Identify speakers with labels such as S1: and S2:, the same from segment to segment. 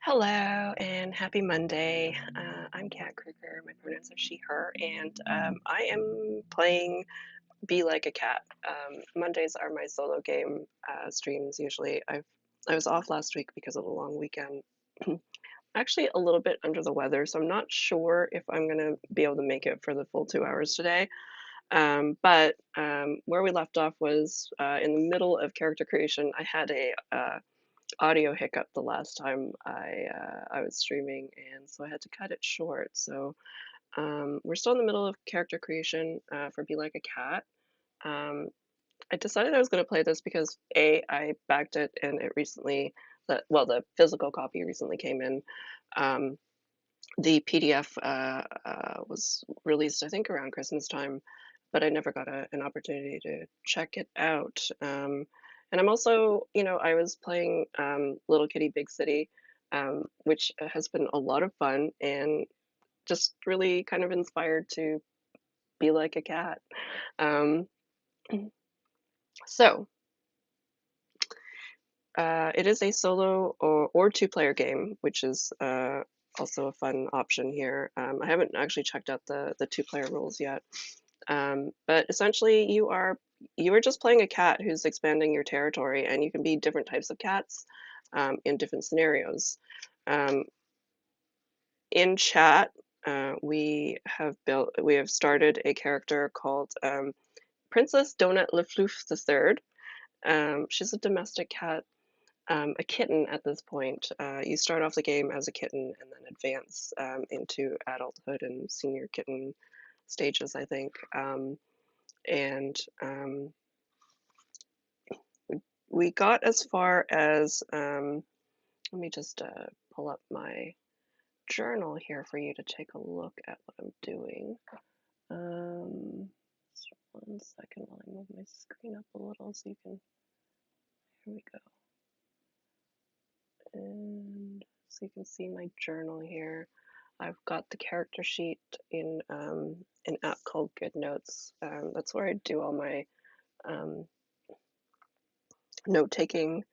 S1: Hello and happy Monday. I'm Kat Kruger. My pronouns are she, her, and I am playing Be Like a Cat. Mondays are my solo game streams usually. I was off last week because of the long weekend. Actually, a little bit under the weather, so I'm not sure if I'm gonna be able to make it for the full 2 hours today. But where we left off was in the middle of character creation. I had a audio hiccup the last time I was streaming, and so I had to cut it short. So we're still in the middle of character creation for Be Like a Cat. Um, I decided I was going to play this because I backed it and it recently, the physical copy recently came in. Um, the PDF was released, I think, around Christmas time, but I never got an opportunity to check it out. And I'm also, I was playing Little Kitty Big City, which has been a lot of fun and just really kind of inspired to be like a cat. Um, so it is a solo or two-player game, which is also a fun option here. I haven't actually checked out the two-player rules yet. But essentially, you are just playing a cat who's expanding your territory, and you can be different types of cats in different scenarios. Um, in chat, we have started a character called Princess Donut Le Floof III. She's a domestic cat, a kitten at this point. You start off the game as a kitten and then advance into adulthood and senior kitten stages, I think. And we got as far as let me just pull up my journal here for you to take a look at what I'm doing. Just 1 second while I move my screen up a little so you can. Here we go. And so you can see my journal here. I've got the character sheet in an app called Good Notes. That's where I do all my um, note-taking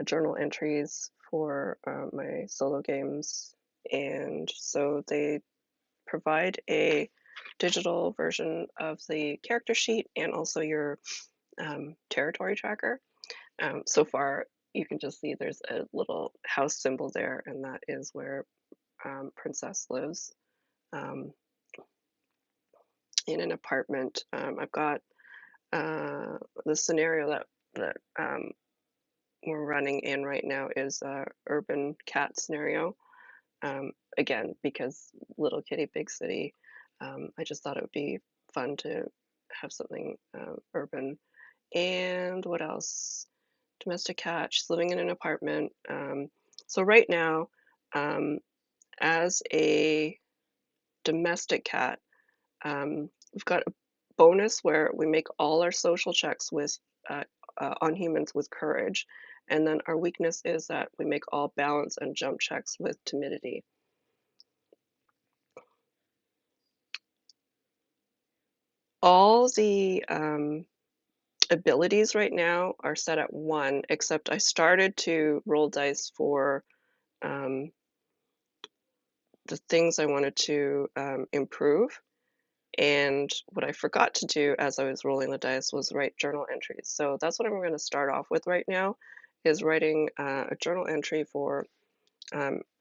S1: journal entries for my solo games. And so they provide a digital version of the character sheet and also your territory tracker. So far, you can just see there's a little house symbol there, and that is where Princess lives in an apartment. I've got the scenario that we're running in right now is a urban cat scenario. Again, because Little Kitty Big City, I just thought it would be fun to have something urban. And what else? Domestic cat. She's living in an apartment. So right now, um, as a domestic cat, we've got a bonus where we make all our social checks with on humans with courage, and then our weakness is that we make all balance and jump checks with timidity. All the abilities right now are set at 1, except I started to roll dice for um, the things I wanted to improve. And what I forgot to do as I was rolling the dice was write journal entries. So that's what I'm going to start off with right now, is writing a journal entry for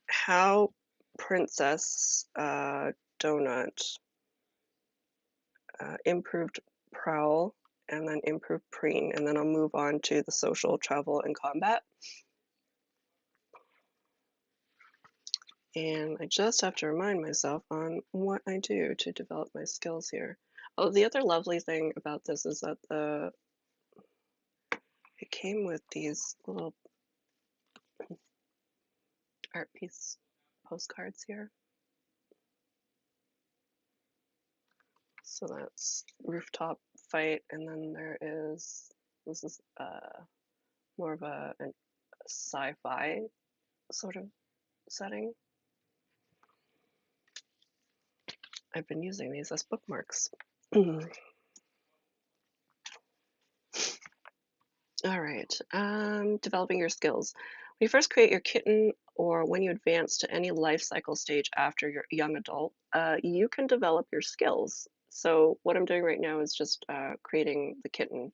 S1: how Princess Donut improved Prowl and then improved Preen, and then I'll move on to the social, travel, and combat. And I just have to remind myself on what I do to develop my skills here. Oh, the other lovely thing about this is that it came with these little art piece postcards here. So that's rooftop fight, and then this is more of a sci-fi sort of setting. I've been using these as bookmarks. All right, developing your skills. When you first create your kitten or when you advance to any life cycle stage after your young adult, you can develop your skills. So what I'm doing right now is just creating the kitten.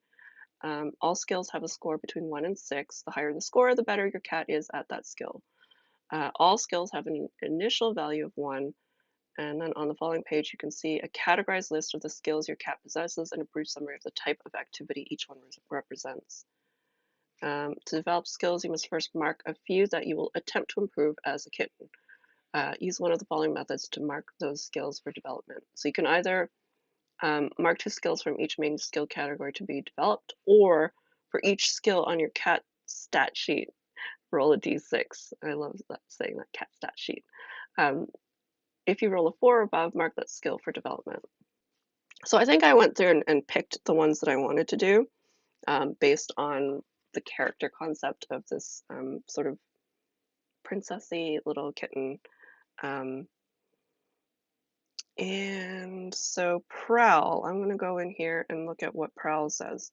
S1: All skills have a score between 1 and 6. The higher the score, the better your cat is at that skill. All skills have an initial value of 1, and then on the following page, you can see a categorized list of the skills your cat possesses and a brief summary of the type of activity each one represents. To develop skills, you must first mark a few that you will attempt to improve as a kitten. Use one of the following methods to mark those skills for development. So you can either mark 2 skills from each main skill category to be developed, or for each skill on your cat stat sheet, roll a d6. I love that saying that cat stat sheet. Um, if you roll a 4 or above, mark that skill for development. So I think I went through and picked the ones that I wanted to do based on the character concept of this sort of princessy little kitten. Um, and so Prowl, I'm going to go in here and look at what Prowl says.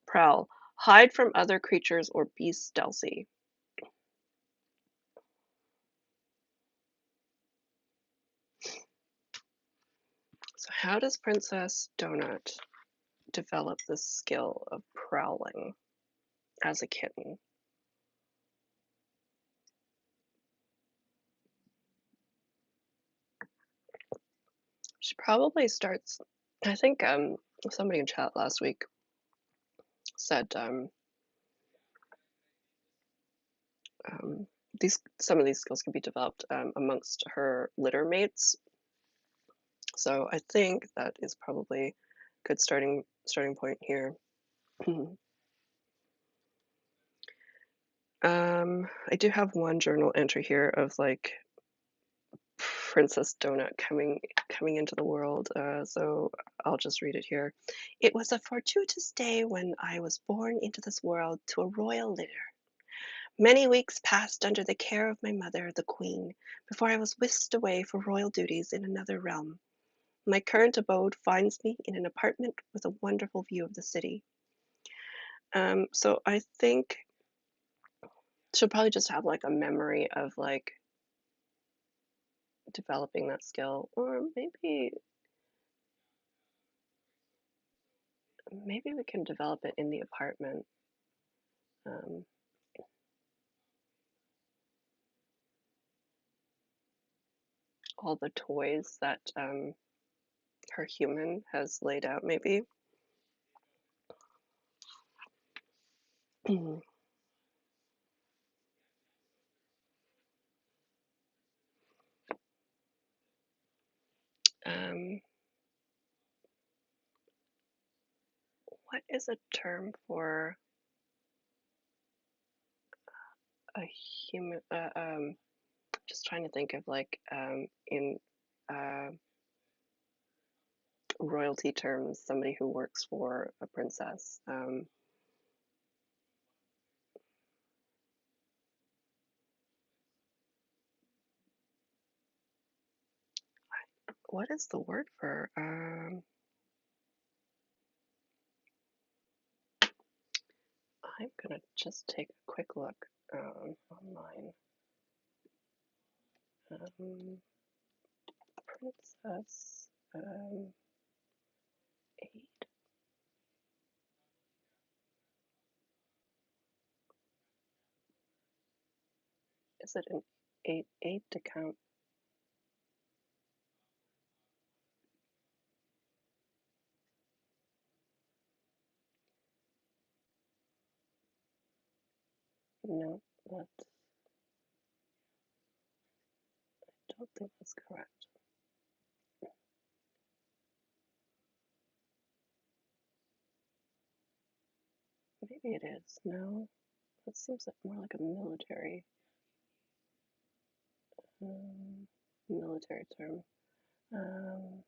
S1: Prowl, hide from other creatures or be stealthy. So how does Princess Donut develop this skill of prowling as a kitten? She probably starts, I think somebody in chat last week said um, some of these skills can be developed amongst her litter mates. So I think that is probably a good starting point here. I do have one journal entry here of like Princess Donut coming into the world. So I'll just read it here. It was a fortuitous day when I was born into this world to a royal litter. Many weeks passed under the care of my mother, the Queen, before I was whisked away for royal duties in another realm. My current abode finds me in an apartment with a wonderful view of the city. So I think she'll probably just have like a memory of like developing that skill, or maybe we can develop it in the apartment. Um, all the toys that her human has laid out, maybe. um, what is a term for a human? Just trying to think of like in uh, royalty terms, somebody who works for a princess. What is the word for? I'm gonna just take a quick look online. Princess aid. Is it an aid to count? No, that I don't think that's correct. Maybe it is. No, that seems like more like a um, military term. Um,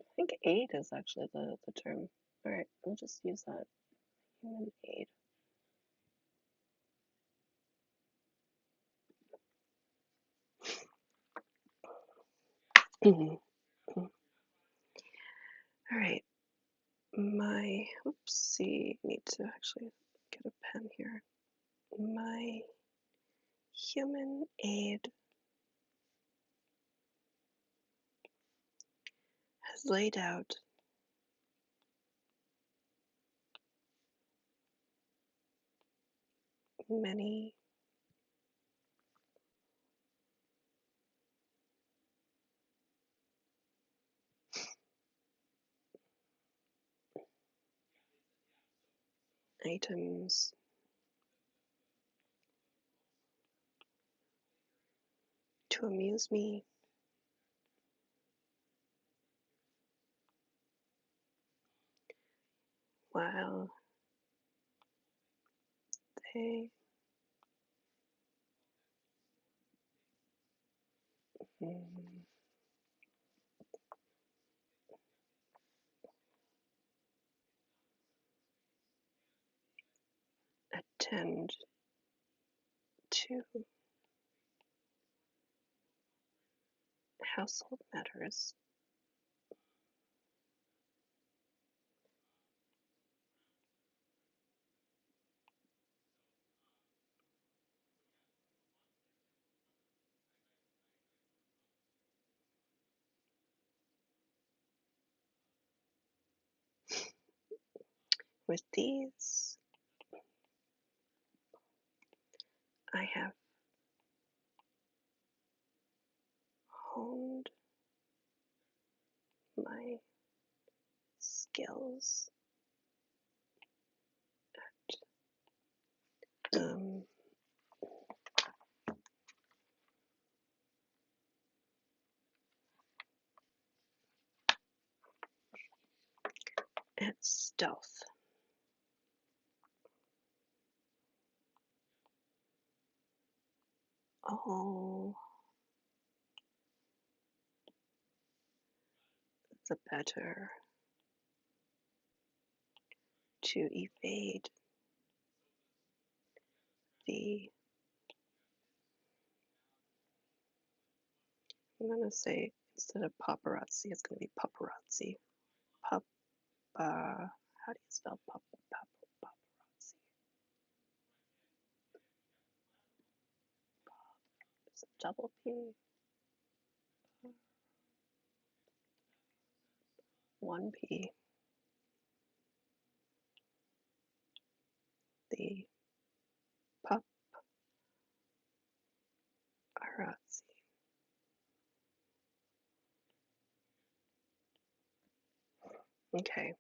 S1: I think aid is actually the term. All right, we'll just use that. Human aid. Mhm. Mm. All right. My, oopsie, need to actually get a pen here. My human aid has laid out many items to amuse me while they mm, attend to household matters. With these, I have honed my skills um, at stealth. All the better to evade the, I'm going to say, instead of paparazzi, it's going to be paparazzi. Pop, how do you spell paparazzi? Is it double P? One P. The paparazzi. Okay.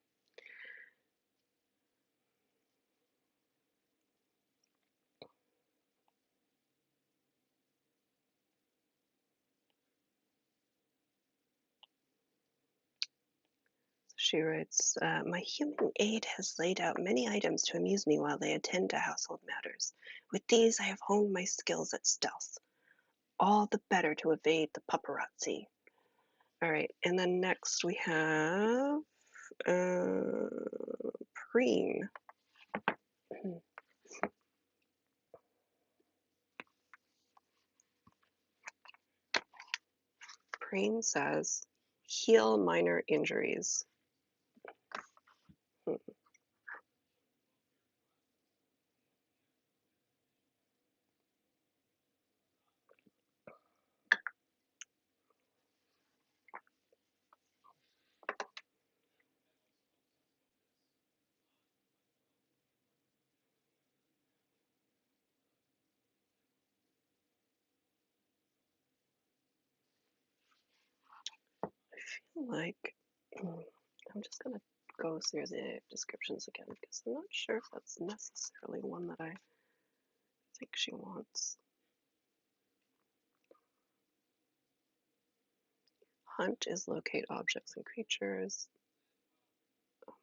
S1: She writes, my human aide has laid out many items to amuse me while they attend to household matters. With these, I have honed my skills at stealth, all the better to evade the paparazzi. All right, and then next we have uh, Preen. Preen says, heal minor injuries. Hmm. I feel like I'm just gonna go through the descriptions again because I'm not sure if that's necessarily one that I think she wants. Hunt is locate objects and creatures.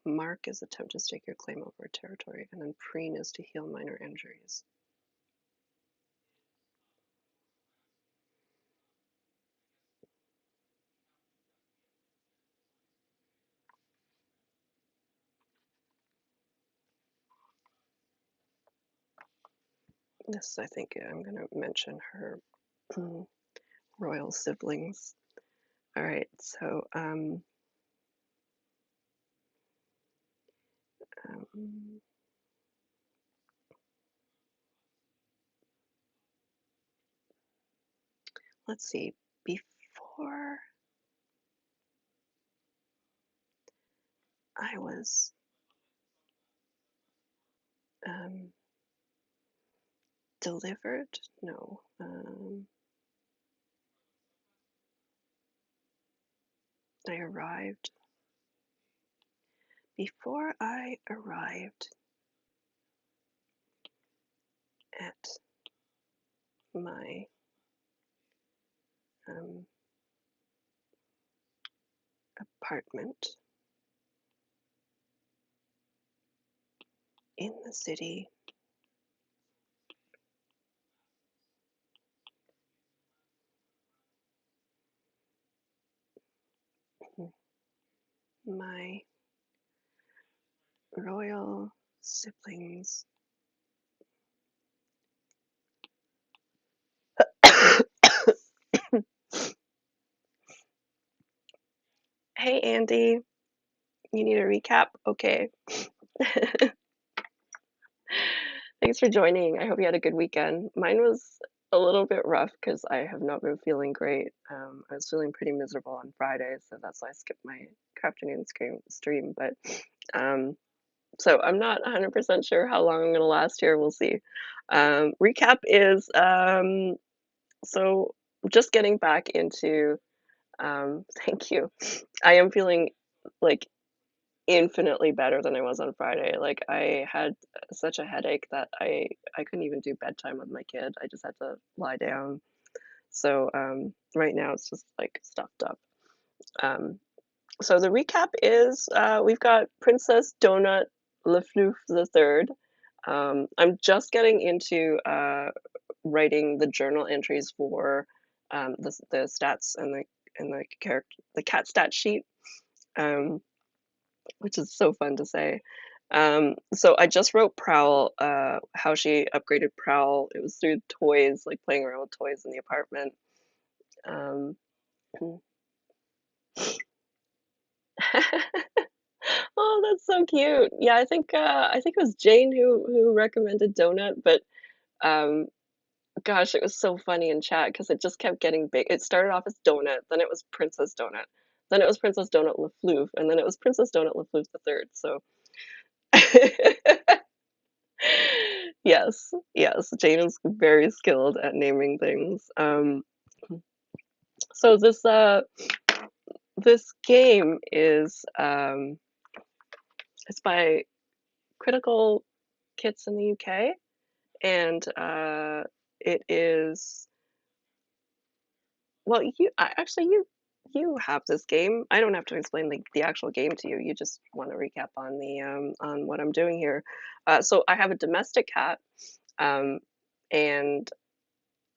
S1: Mark is attempt to stake your claim over a territory, and then preen is to heal minor injuries. This, I think, I'm going to mention her royal siblings. All right, so um, let's see. Before I was um, delivered, no, I arrived. Before I arrived at my um, apartment in the city, my royal siblings Hey Andy, you need a recap? Okay. Thanks for joining. I hope you had a good weekend. Mine was a little bit rough because I have not been feeling great. I was feeling pretty miserable on Friday, so that's why I skipped my afternoon stream. But um, so I'm not 100% sure how long I'm going to last here. We'll see. Recap is so just getting back into, thank you. I am feeling like infinitely better than I was on Friday. Like I had such a headache that I couldn't even do bedtime with my kid. I just had to lie down. So right now it's just like stuffed up. Um, so the recap is we've got Princess Donut Le Floof III. I'm just getting into writing the journal entries for the stats and the character the cat stat sheet. Um, which is so fun to say. So I just wrote Prowl, how she upgraded Prowl. It was through toys, like playing around with toys in the apartment. Um, oh, that's so cute. Yeah, I think it was Jane who recommended Donut, but um, gosh, it was so funny in chat because it just kept getting big. It started off as Donut, then it was Princess Donut, then it was Princess Donut Le Floof, and then it was Princess Donut Le Floof the Third. So yes, yes, Jane is very skilled at naming things. So this game is it's by Critical Kits in the UK, and it is well, actually you have this game. I don't have to explain the actual game to you. You just want to recap on the on what I'm doing here. So I have a domestic cat, um, and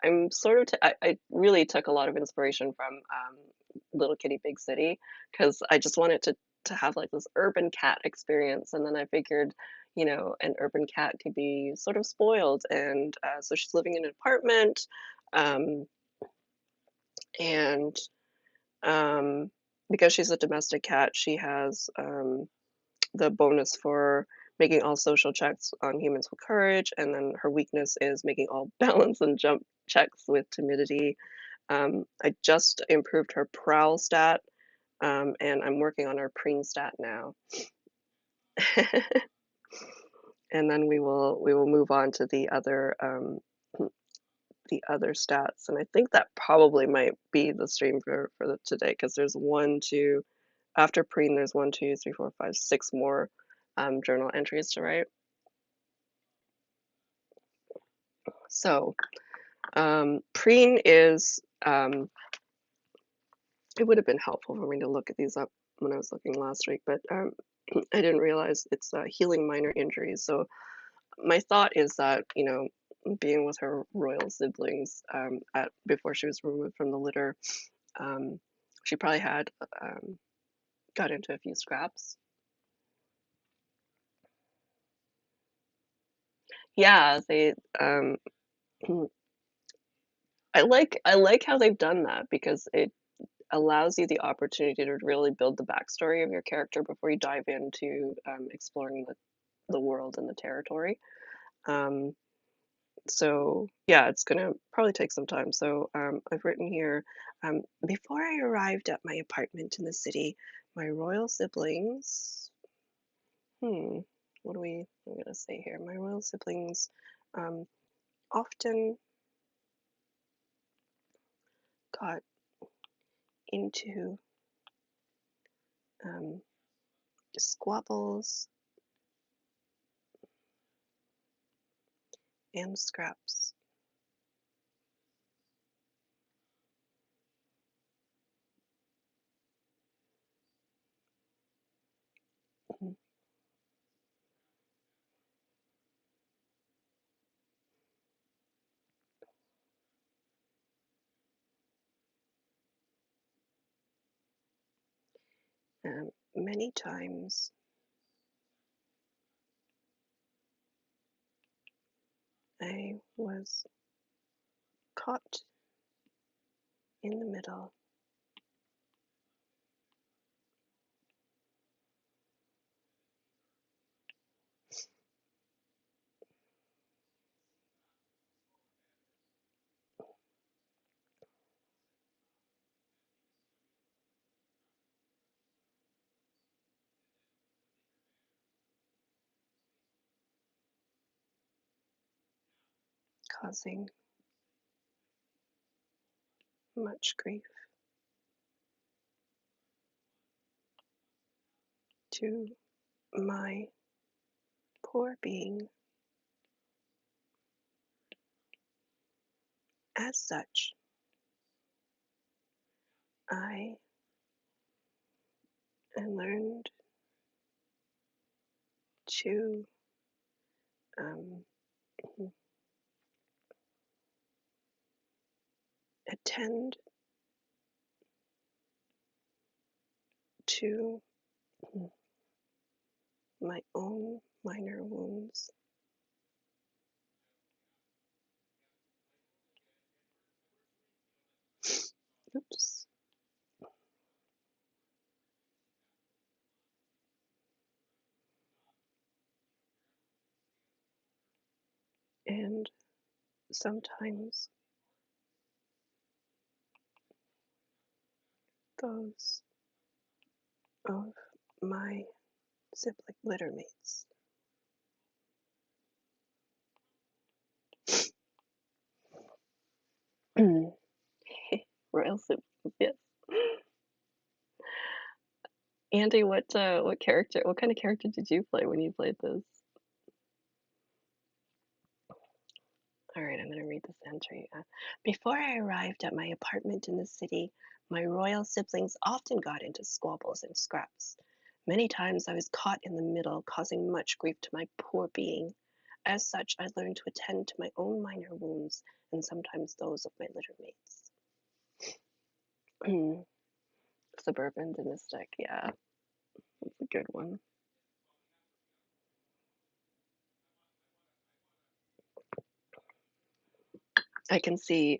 S1: I'm sort of I really took a lot of inspiration from Little Kitty Big City because I just wanted to have like this urban cat experience, and then I figured, you know, an urban cat could be sort of spoiled, and so she's living in an apartment, um, and um, because she's a domestic cat, she has the bonus for making all social checks on humans with courage, and then her weakness is making all balance and jump checks with timidity. I just improved her prowl stat, and I'm working on her preen stat now. And then we will move on to the other stats, and I think that probably might be the stream for today because there's one, two, after preen there's one, two, three, four, five, six more journal entries to write. So preen is it would have been helpful for me to look at these up when I was looking last week, but I didn't realize it's healing minor injuries. So my thought is that, you know, being with her royal siblings at before she was removed from the litter, um, she probably had got into a few scraps. Yeah, they I like how they've done that because allows you the opportunity to really build the backstory of your character before you dive into exploring the world and the territory. Um, so yeah, it's gonna probably take some time. So I've written here, before I arrived at my apartment in the city, my royal siblings, hmm, I'm gonna say here? My royal siblings um, often got into um, squabbles and scraps. Mhm. Many times I was caught in the middle, causing much grief to my poor being. As such, I learned to um, attend to my own minor wounds. Oops. And sometimes those of my sibling litter mates. Royal siblings, yes. Andy, what kind of character did you play when you played this? All right, I'm going to read this entry. Before I arrived at my apartment in the city, my royal siblings often got into squabbles and scraps. Many times I was caught in the middle, causing much grief to my poor being. As such, I learned to attend to my own minor wounds and sometimes those of my litter mates. Suburban domestic, yeah, that's a good one. I can see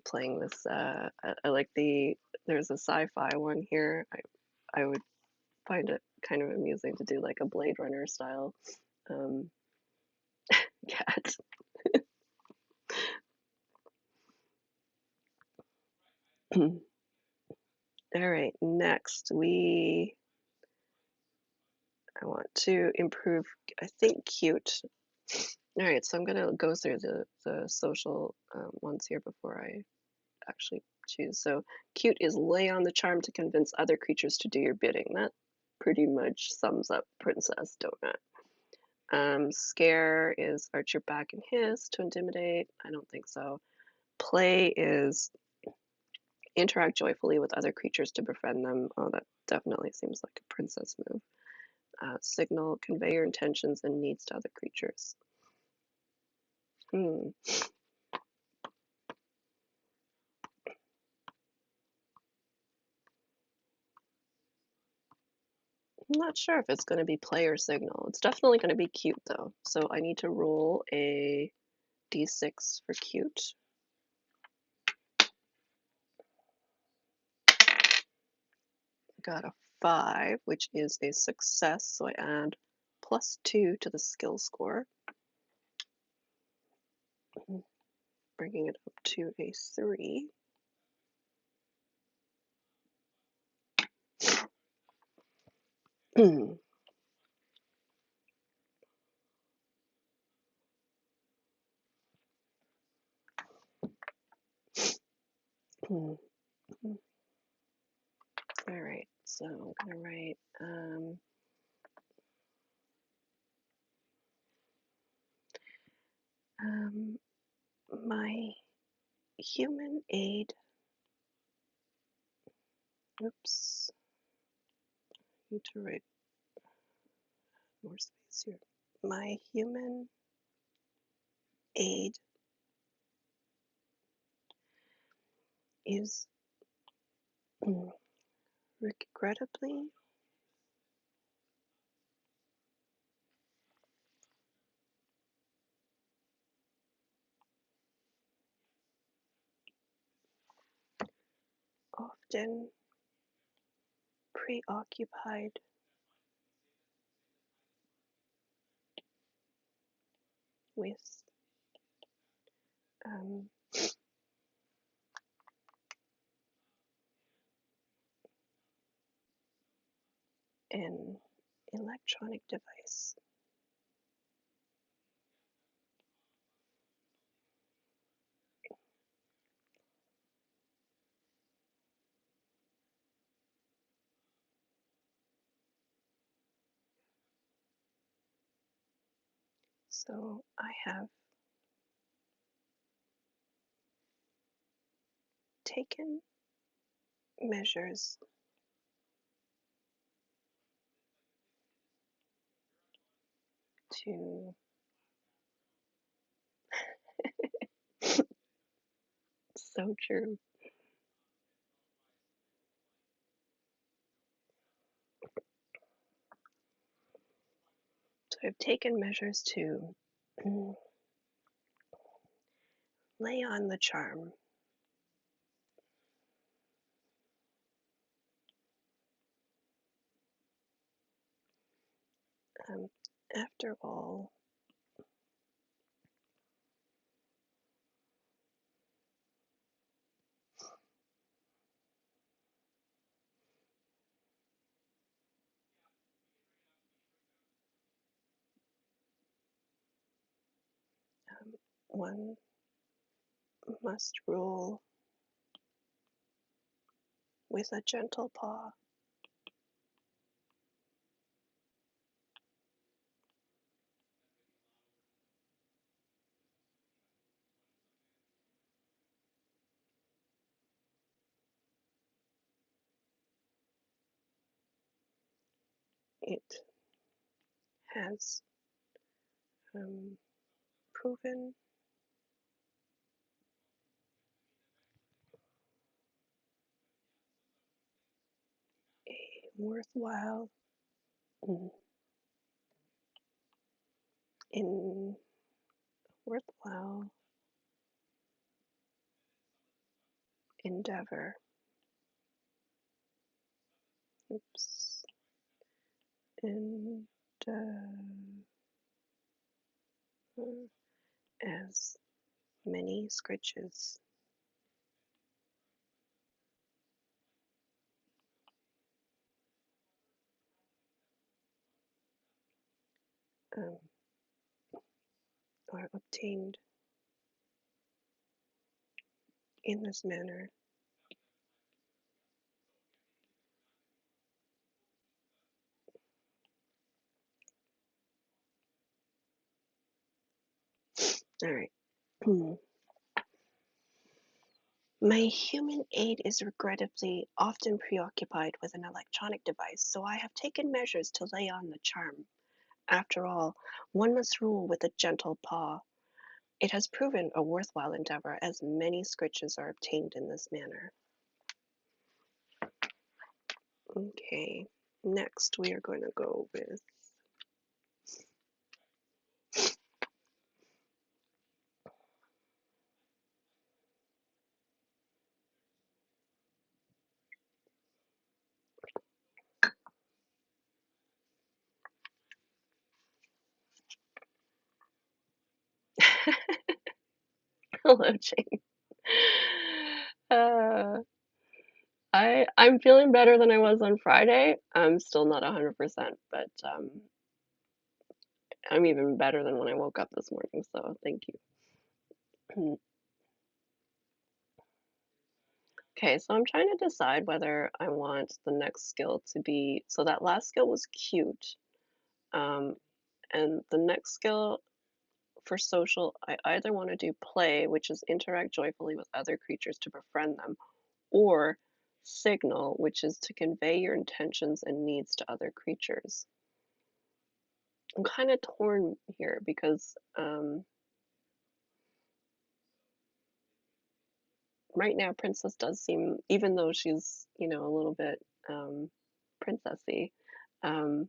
S1: playing this. I like there's a sci-fi one here. I would find it kind of amusing to do like a Blade Runner style um, cat. All right, next I want to improve. I think cute. All right, so I'm gonna go through the social ones here before I actually choose. So cute is lay on the charm to convince other creatures to do your bidding. That pretty much sums up Princess Donut. Scare is arch your back and hiss to intimidate. I don't think so. Play is interact joyfully with other creatures to befriend them. Oh, that definitely seems like a princess move. Signal, convey your intentions and needs to other creatures. Hmm. I'm not sure if it's going to be play or signal. It's definitely going to be cute though. So I need to roll a d6 for cute. got a 5, which is a success, so I add +2 to the skill score, bringing it up to a 3. All right, so I'm gonna write my human aid. Oops, need to write more space here. My human aid is regrettably often preoccupied with um, an electronic device. So I have taken measures to so true. So I've taken measures to lay on the charm. Um, After all, one must rule with a gentle paw. It has proven a worthwhile mm, in worthwhile endeavor. Oops. And as many scritches um, are obtained in this manner. All right. My human aid is regrettably often preoccupied with an electronic device, so I have taken measures to lay on the charm. After all, one must rule with a gentle paw. It has proven a worthwhile endeavor, as many scritches are obtained in this manner. Okay, next we are going to go with Hello, Jane. Uh, I'm feeling better than I was on Friday. I'm still not 100%, but I'm even better than when I woke up this morning, so thank you. Okay, so I'm trying to decide whether I want the next skill to be, so that last skill was cute. Um, and the next skill for social, I either want to do play, which is interact joyfully with other creatures to befriend them, or signal, which is to convey your intentions and needs to other creatures. I'm kind of torn here because right now Princess does seem, even though she's, a little bit princessy, um,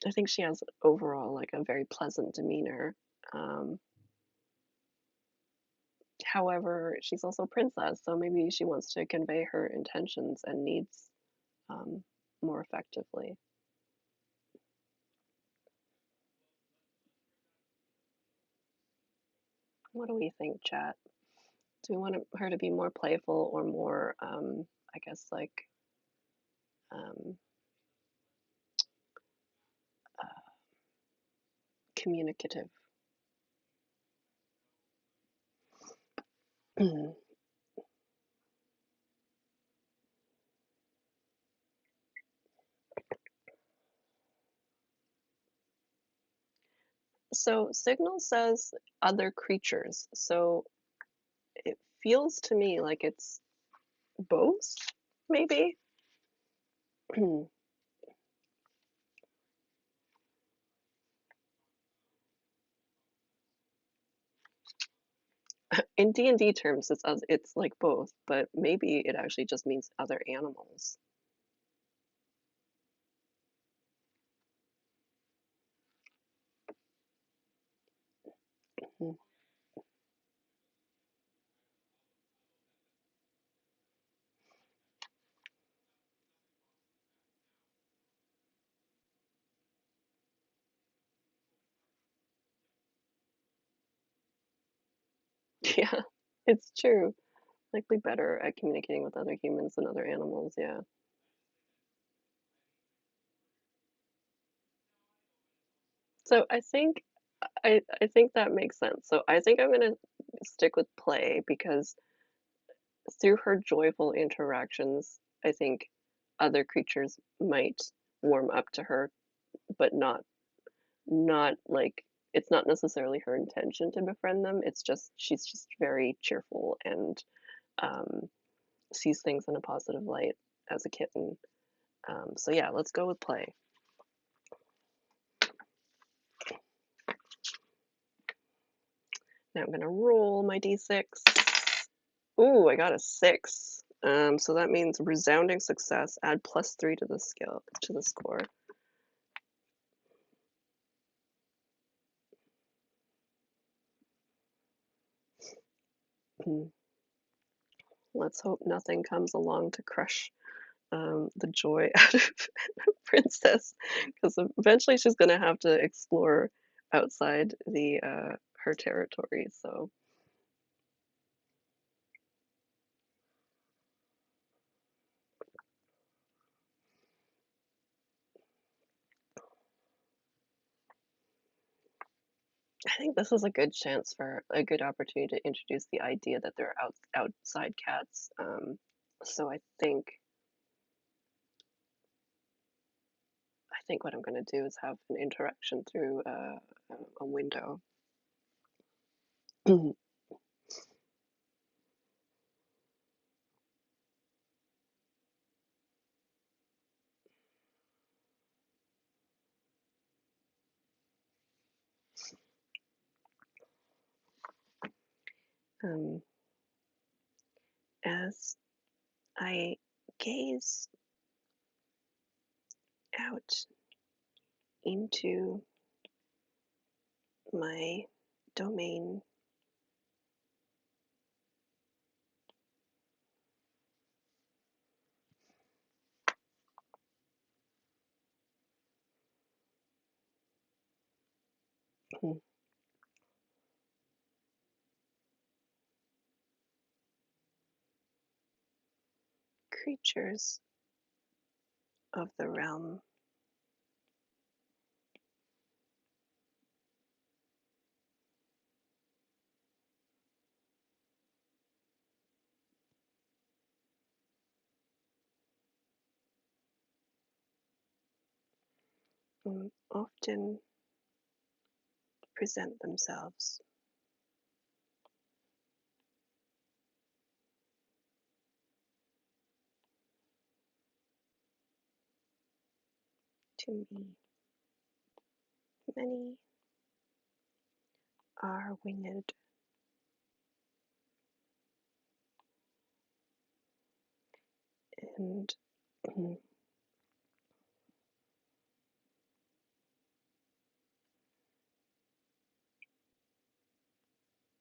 S1: I think she has overall like a very pleasant demeanor. Um, However, she's also a princess, so maybe she wants to convey her intentions and needs um, more effectively. What do we think, chat? Do we want her to be more playful or more, I guess, like um, uh, communicative? So Signal says other creatures. So it feels to me like it's both, maybe. In D&D terms, it's like both, but maybe it actually just means other animals. Mhm. Yeah, it's true. Likely better at communicating with other humans than other animals, yeah. So I think that makes sense. So I think I'm gonna stick with play because through her joyful interactions, I think other creatures might warm up to her, but not like it's not necessarily her intention to befriend them. It's just she's just very cheerful and um, sees things in a positive light as a kitten. So yeah, let's go with play. Now I'm gonna roll my d6. Ooh, I got a 6. So that means resounding success. Add +3 to the skill to the score. Hmm. Let's hope nothing comes along to crush the joy out of Princess, because eventually she's gonna have to explore outside the her territory. So I think this is a good chance for a good opportunity to introduce the idea that there are outside cats. So I think what I'm gonna do is have an interaction through a window. um, as I gaze out into my domain, creatures of the realm. Often present themselves to me. Many are winged and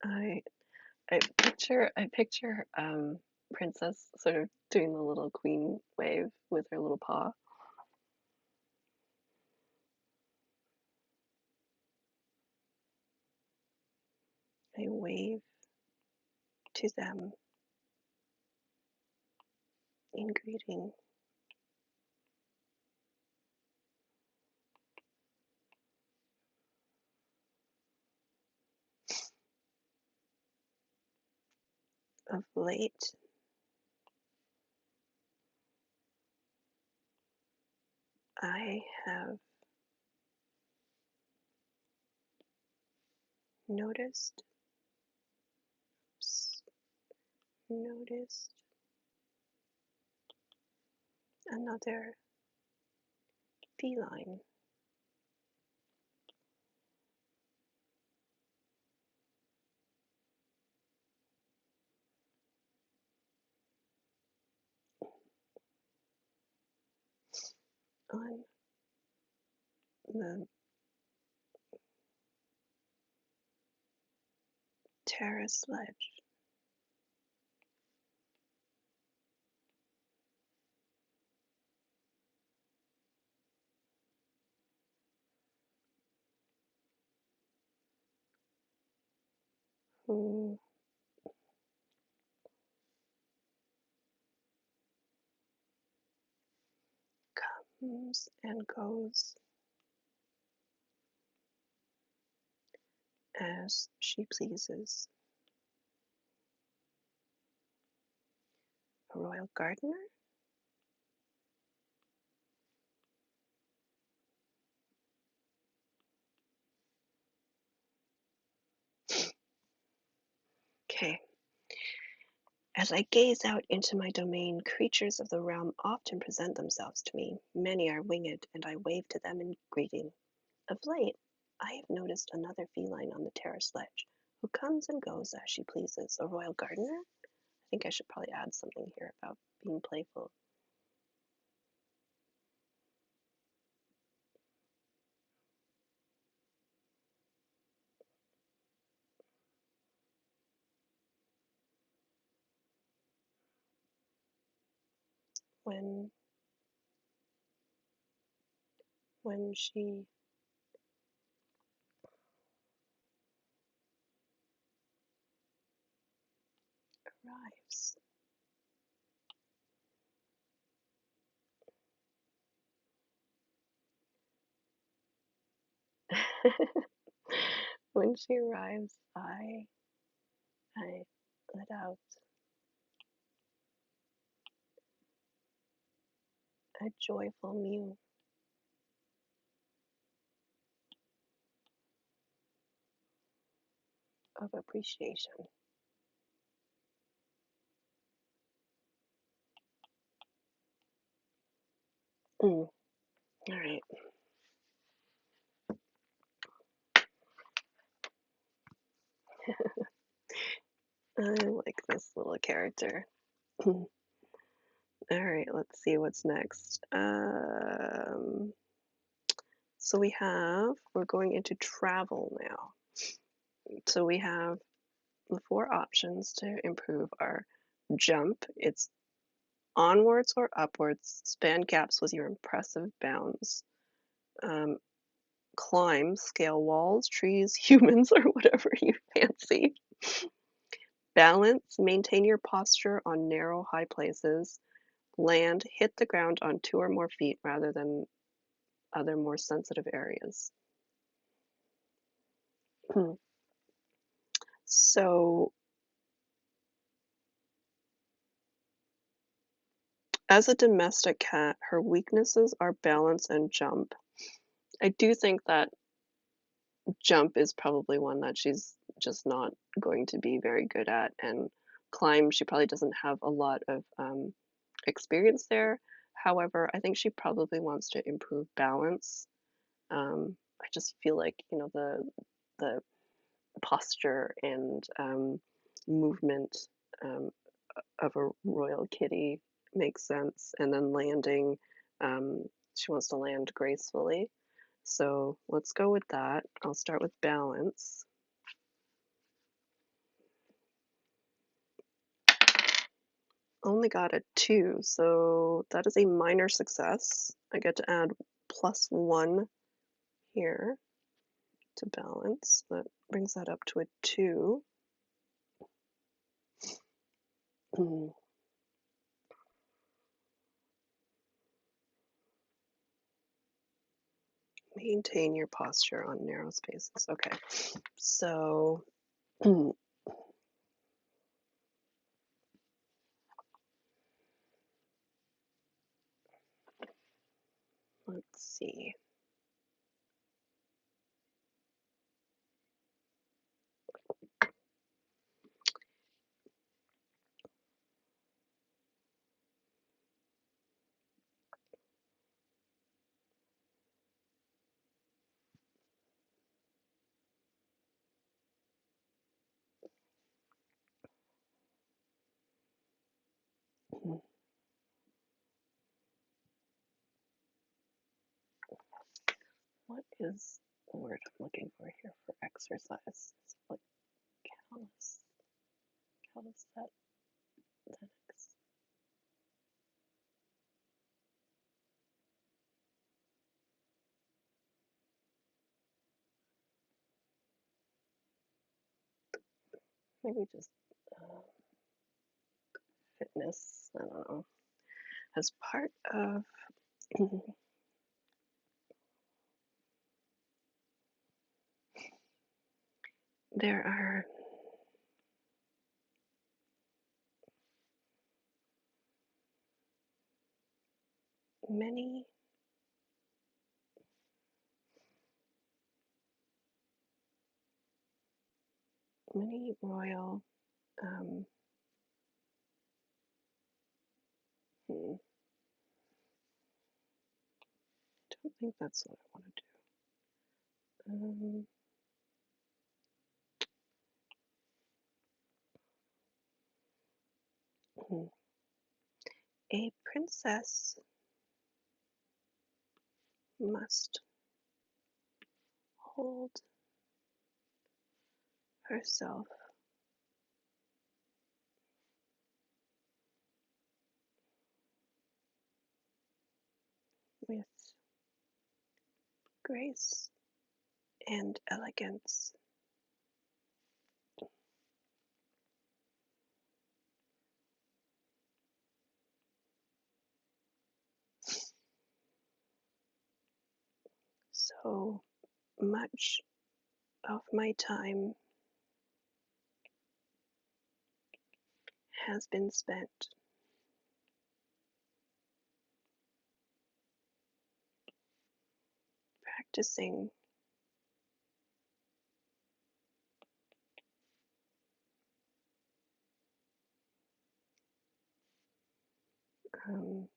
S1: I I picture Princess sort of doing the little queen wave with her little paw. I wave to them in greeting of late. I have noticed noticed another feline on the terrace ledge. Who comes and goes as she pleases. A royal gardener? Okay. As I gaze out into my domain, creatures of the realm often present themselves to me. Many are winged, and I wave to them in greeting. Of late, I have noticed another feline on the terrace ledge, who comes and goes as she pleases. A royal gardener? I think I should probably add something here about being playful. When when she arrives. When she arrives, I let out a joyful mew of appreciation. All right. I like this little character. All right, let's see what's next. So we're going into travel now. So we have the four options to improve our jump. It's onwards or upwards, span gaps with your impressive bounds. Um, Climb, scale walls, trees, humans, or whatever you fancy. Balance, maintain your posture on narrow, high places. Land, hit the ground on 2 or more feet rather than other more sensitive areas. So, as a domestic cat, her weaknesses are balance and jump. I do think that jump is probably one that she's just not going to be very good at, and climb, she probably doesn't have a lot of experience there. However, I think she probably wants to improve balance. I just feel like, you know, the posture and movement um, of a royal kitty makes sense, and then landing, she wants to land gracefully. So let's go with that. I'll start with balance. Only got a 2, so that is a minor success. I get to add +1 here to balance. That brings that up to a 2. Maintain your posture on narrow spaces. Okay, so let's see. What is the word I'm looking for here for exercise? Is it like calisthenics? Maybe just fitness. I don't know. As part of there are many royal I don't think that's what I want to do. A princess must hold herself with grace and elegance. So much of my time has been spent practicing um,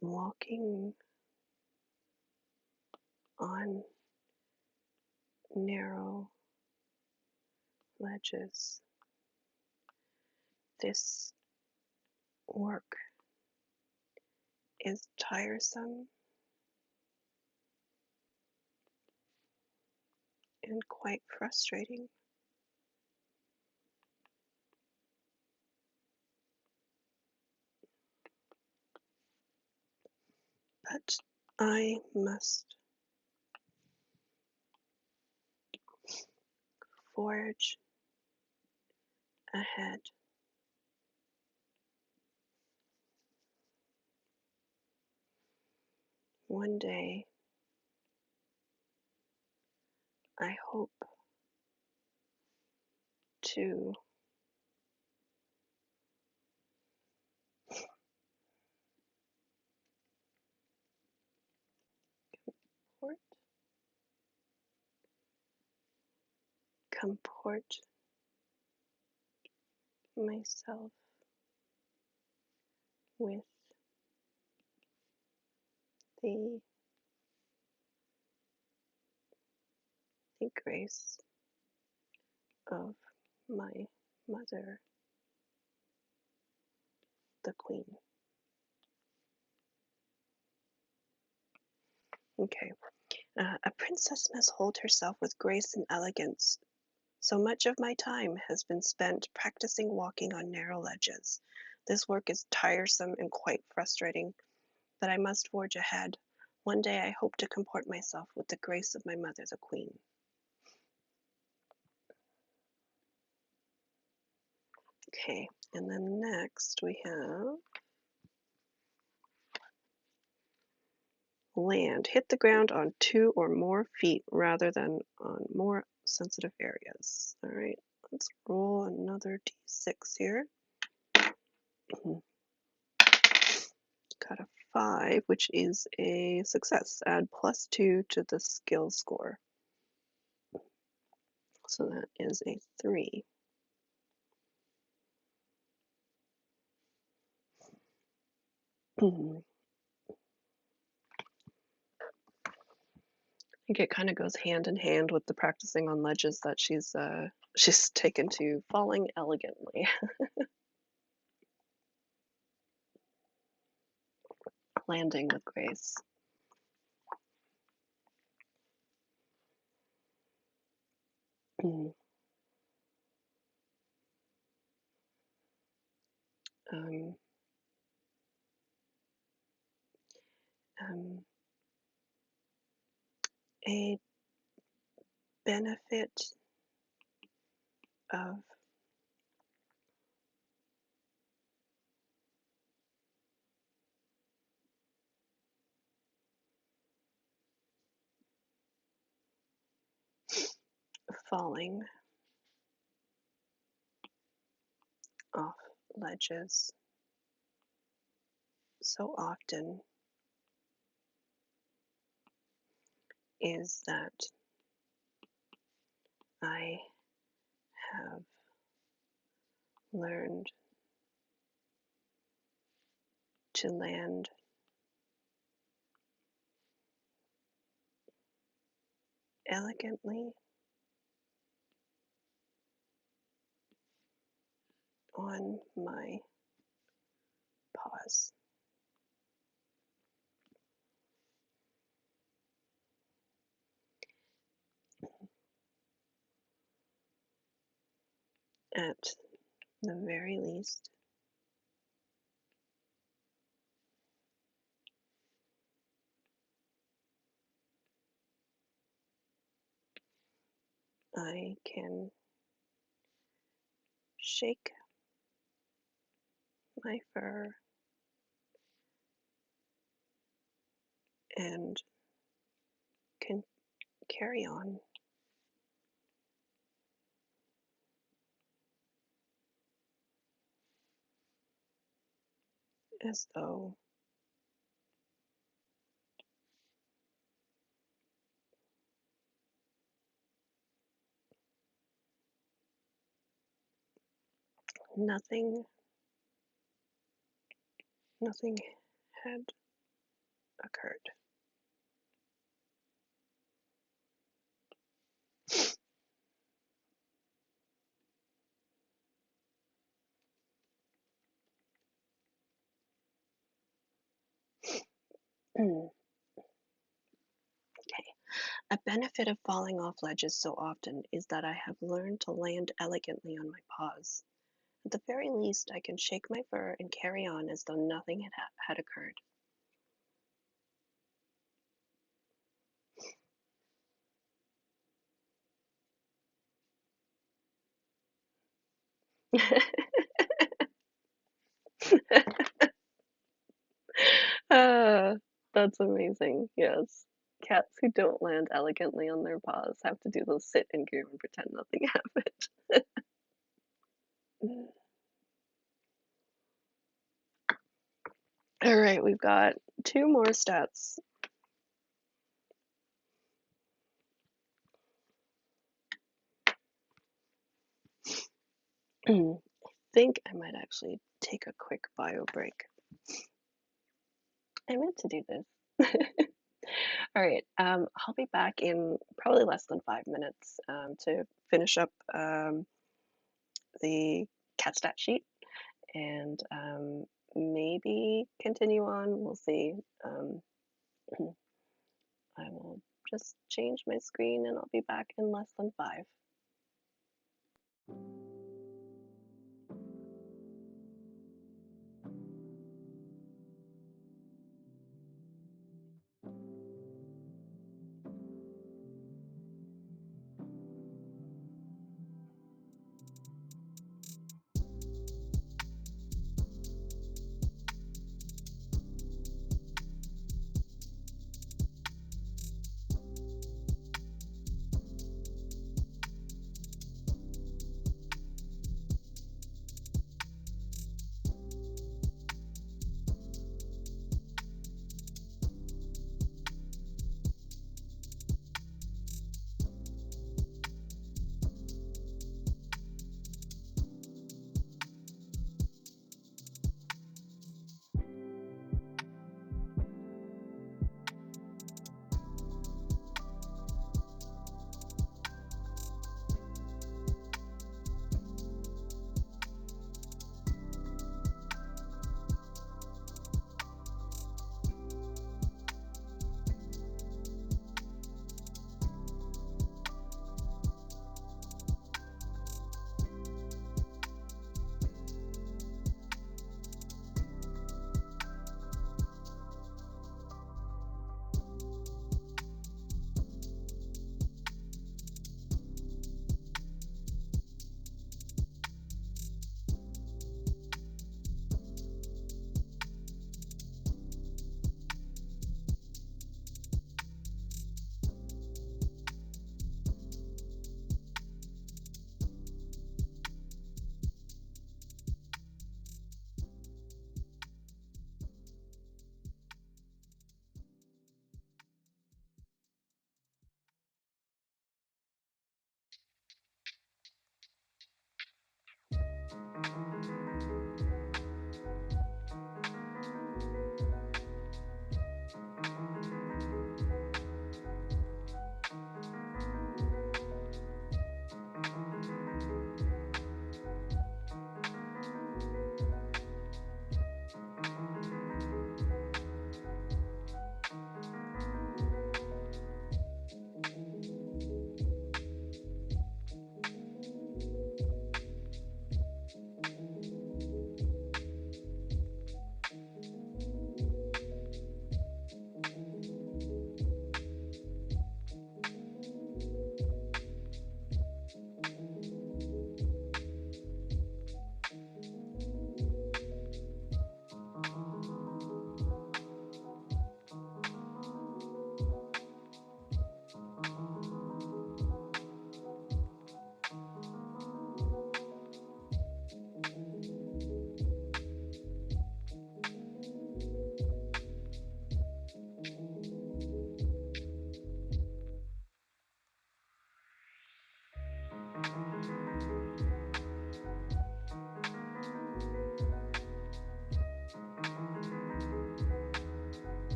S1: walking on narrow ledges. This work is tiresome and quite frustrating, but I must forge ahead. One day, I hope to comport, comport myself with the, the grace of my mother, the queen. Okay. A princess must hold herself with grace and elegance. So much of my time has been spent practicing walking on narrow ledges. This work is tiresome and quite frustrating, but I must forge ahead. One day I hope to comport myself with the grace of my mother, the queen. Okay, and then next we have land. Hit the ground on 2 or more feet rather than on more sensitive areas. All right, let's roll another d6 here. Got a 5, which is a success. Add +2 to the skill score. So that is a 3. I think it kind of goes hand in hand with the practicing on ledges that she's taken to falling elegantly, landing with grace. um, um, a benefit of falling off ledges so often is that I have learned to land elegantly on my paws. At the very least, I can shake my fur and can carry on as though nothing nothing had occurred. Okay. A benefit of falling off ledges so often is that I have learned to land elegantly on my paws. At the very least, I can shake my fur and carry on as though nothing had occurred.
S2: Mm.
S1: Ah, that's amazing. Yes. Cats who don't land elegantly on their paws have to do those sit and groove and pretend nothing happened. All right, we've got two more stats. I think I might actually take a quick bio break. I meant to do this. All right, I'll be back in probably less than 5 minutes to finish up the cat stat sheet and maybe continue on. We'll see. Um, I will just change my screen and I'll be back in less than 5.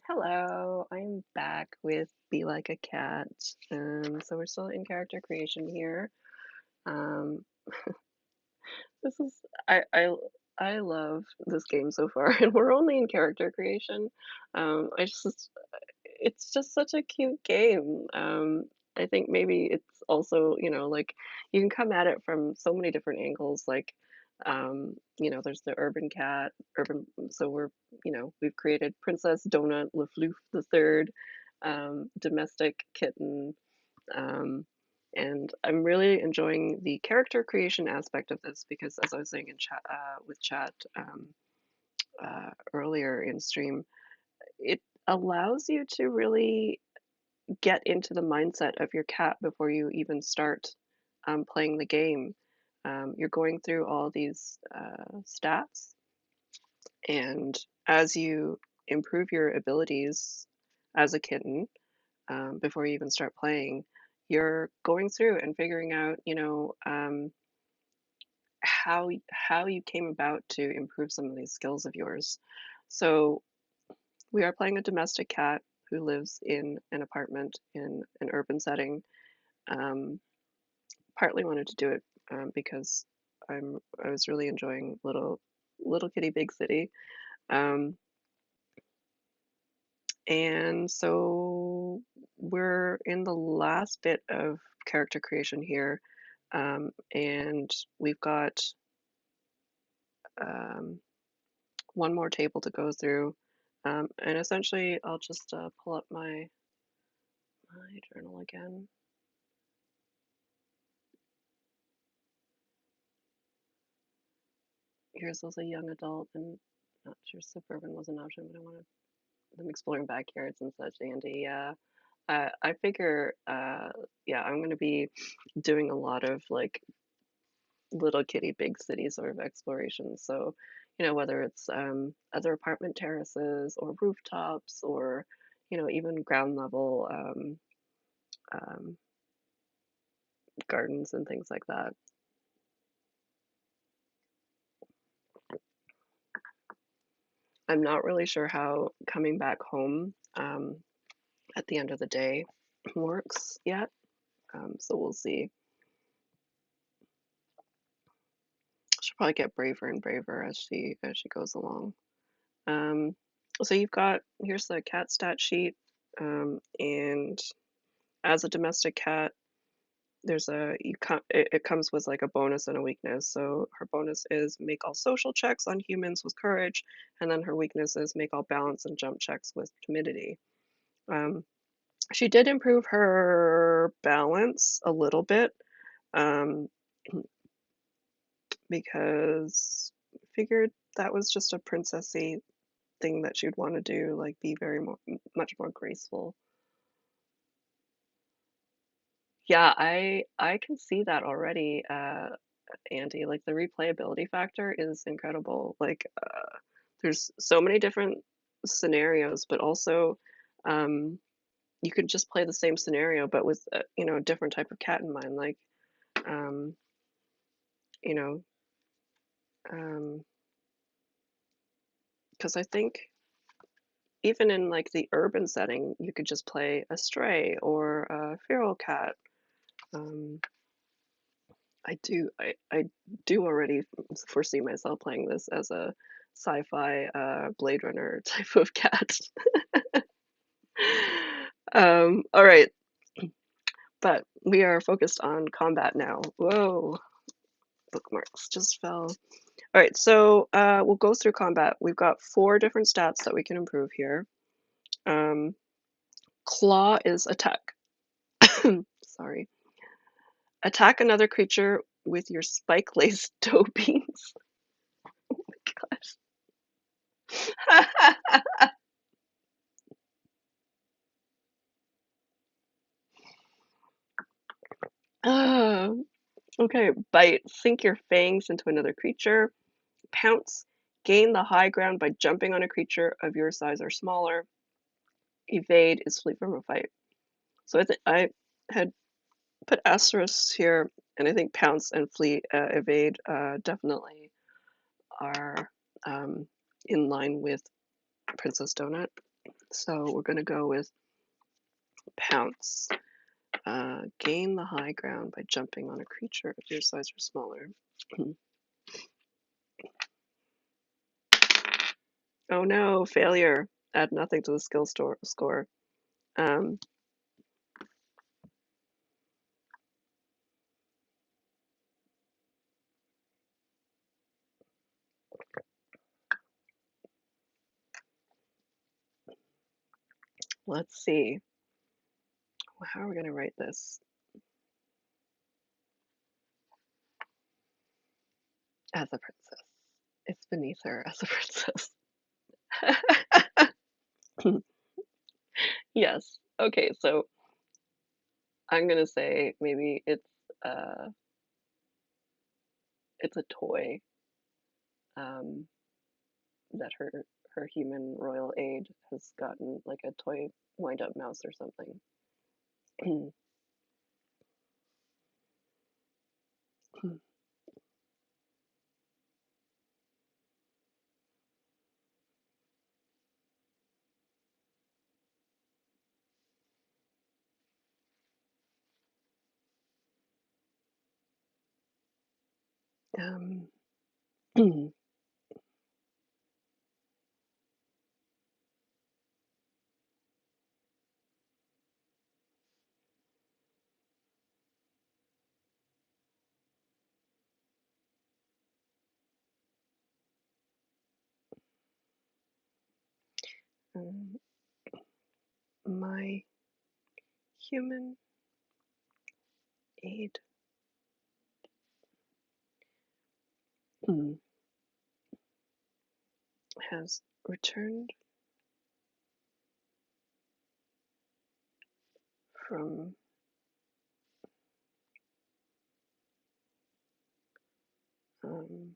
S1: Hello, I'm back with Be Like a Cat. So we're still in character creation here. Um, this is I love this game so far, and we're only in character creation. I just It's just such a cute game. I think maybe it's also, like you can come at it from so many different angles. Like, there's the urban cat, So we've created Princess Donut Le Floof III, domestic kitten, um, and I'm really enjoying the character creation aspect of this because, as I was saying in chat with chat earlier in stream, it allows you to really get into the mindset of your cat before you even start playing the game. You're going through all these stats, and as you improve your abilities as a kitten, before you even start playing, you're going through and figuring out, how you came about to improve some of these skills of yours. So we are playing a domestic cat who lives in an apartment in an urban setting. Um, Partly wanted to do it because I was really enjoying Little Kitty Big City. Um, and so we're in the last bit of character creation here. And we've got um, one more table to go through. And essentially, I'll just pull up my journal again. Here's as a young adult, and not sure suburban was an option, but I wanted them exploring backyards and such. Andy, yeah. I figure, yeah, I'm going to be doing a lot of like little kitty, big city sort of exploration. So, whether it's other apartment terraces or rooftops or, even ground level um, gardens and things like that. I'm not really sure how coming back home at the end of the day works yet. So we'll see. She'll probably get braver and braver as she goes along. Um, so you've got here's the cat stat sheet, and as a domestic cat, there's it comes with like a bonus and a weakness. So her bonus is make all social checks on humans with courage, and then her weakness is make all balance and jump checks with timidity. Um, she did improve her balance a little bit, um, because I figured that was just a princessy thing that she'd want to do, like be much more graceful. Yeah, I can see that already, Andy. Like the replayability factor is incredible. Like there's so many different scenarios, but also um, you could just play the same scenario, but with a different type of cat in mind. Like um, you know, um, because I think even in like the urban setting, you could just play a stray or a feral cat. Um, I do already foresee myself playing this as a sci-fi Blade Runner type of cat. All right, but we are focused on combat now. Whoa, bookmarks just fell. All right, so we'll go through combat. We've got 4 different stats that we can improve here. Um, Claw is attack. Sorry. Attack another creature with your spike-laced toe beans. Oh my gosh. Ah, okay, bite. Sink your fangs into another creature. Pounce. Gain the high ground by jumping on a creature of your size or smaller. Evade is flee from a fight. So I had put asterisks here, and I think pounce and flee, evade definitely are um, in line with Princess Donut. So we're going to go with pounce. Gain the high ground by jumping on a creature of your size or smaller. Oh no, failure. Add nothing to the score. Um, let's see. How are we going to write this? As a princess. It's beneath her as a princess. Yes. Okay, so I'm gonna say maybe uh it's a toy um that her human royal aide has gotten, like a toy wind up mouse or something. um um, my human aide has returned from um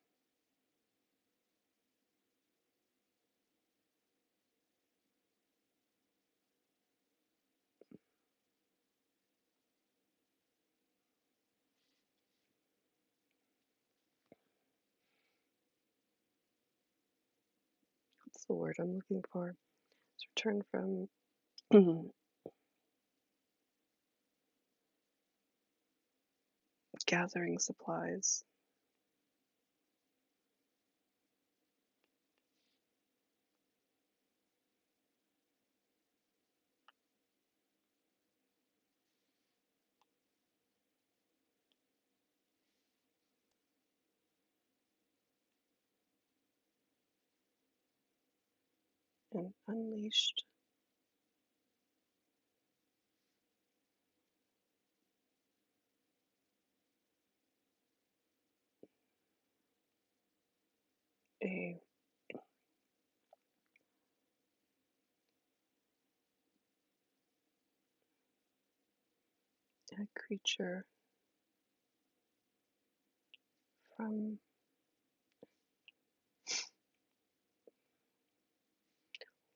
S1: what's the word I'm looking for? It's returned from gathering supplies and unleashed a creature from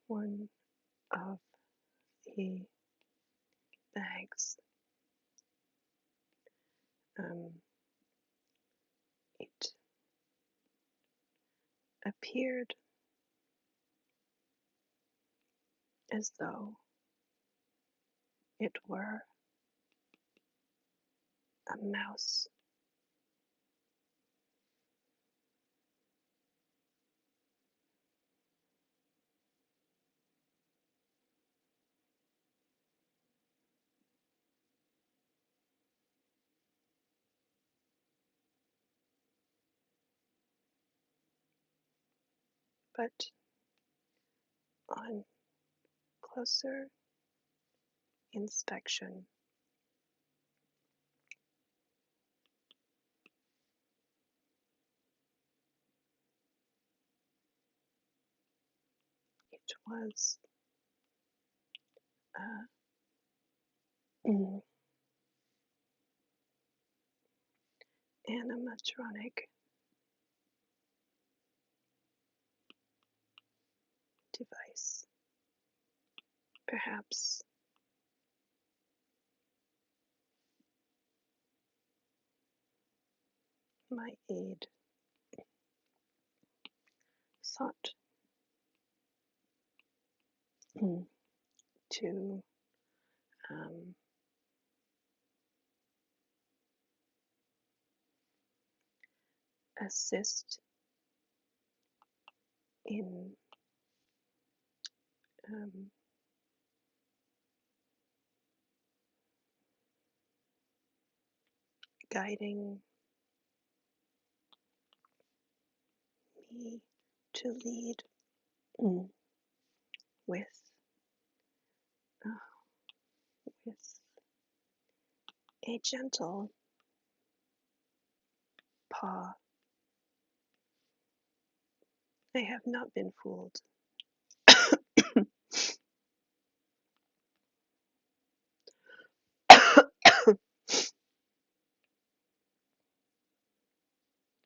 S1: one of the bags. It appeared as though it were a mouse. But on closer inspection, it was an animatronic device. Perhaps my aide sought to um, assist in um, guiding me to lead with uh, with a gentle paw. I have not been fooled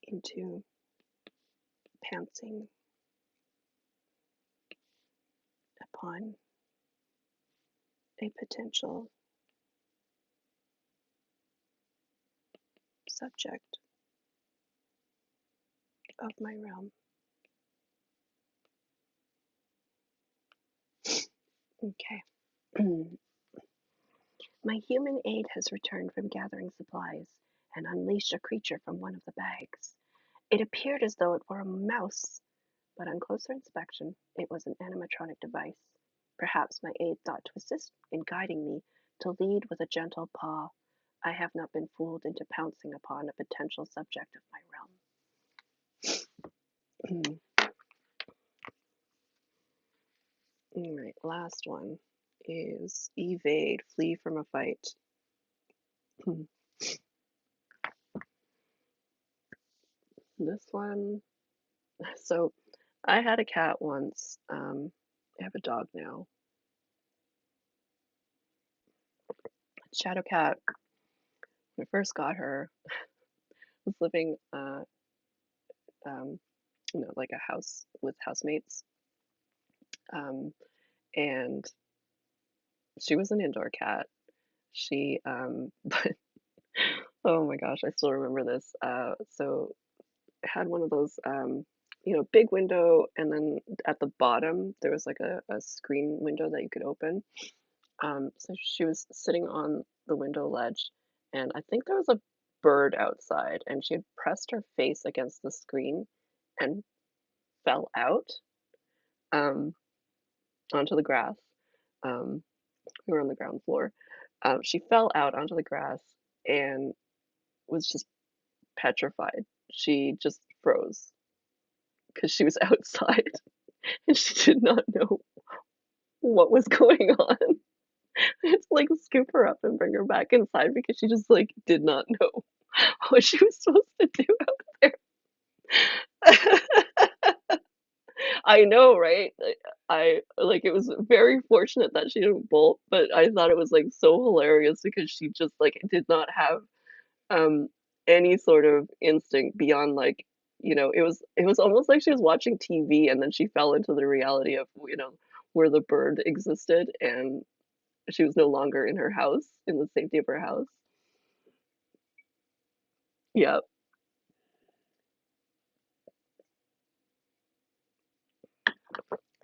S1: into pouncing upon a potential subject of my realm. Okay. My human aide has returned from gathering supplies and unleashed a creature from one of the bags. It appeared as though it were a mouse, but on closer inspection, it was an animatronic device. Perhaps my aide thought to assist in guiding me to lead with a gentle paw. I have not been fooled into pouncing upon a potential subject of my realm. All right, last one is evade, flee from a fight. This one, so I had a cat once. I have a dog now. Shadow cat. When I first got her, was living, um, like a house with housemates. Um, and she was an indoor cat. She, but oh my gosh, I still remember this. So it had one of those, big window, and then at the bottom there was like a screen window that you could open. So she was sitting on the window ledge, and I think there was a bird outside, and she had pressed her face against the screen and fell out um, onto the grass. Um, we were on the ground floor. She fell out onto the grass and was just petrified. She just froze because she was outside and she did not know what was going on. I had to like scoop her up and bring her back inside because she just like did not know what she was supposed to do out there. I know, right? I like it was very fortunate that she didn't bolt, but I thought it was like so hilarious because she just like did not have um any sort of instinct beyond like, it was almost like she was watching TV and then she fell into the reality of, where the bird existed and she was no longer in her house, in the safety of her house. Yeah.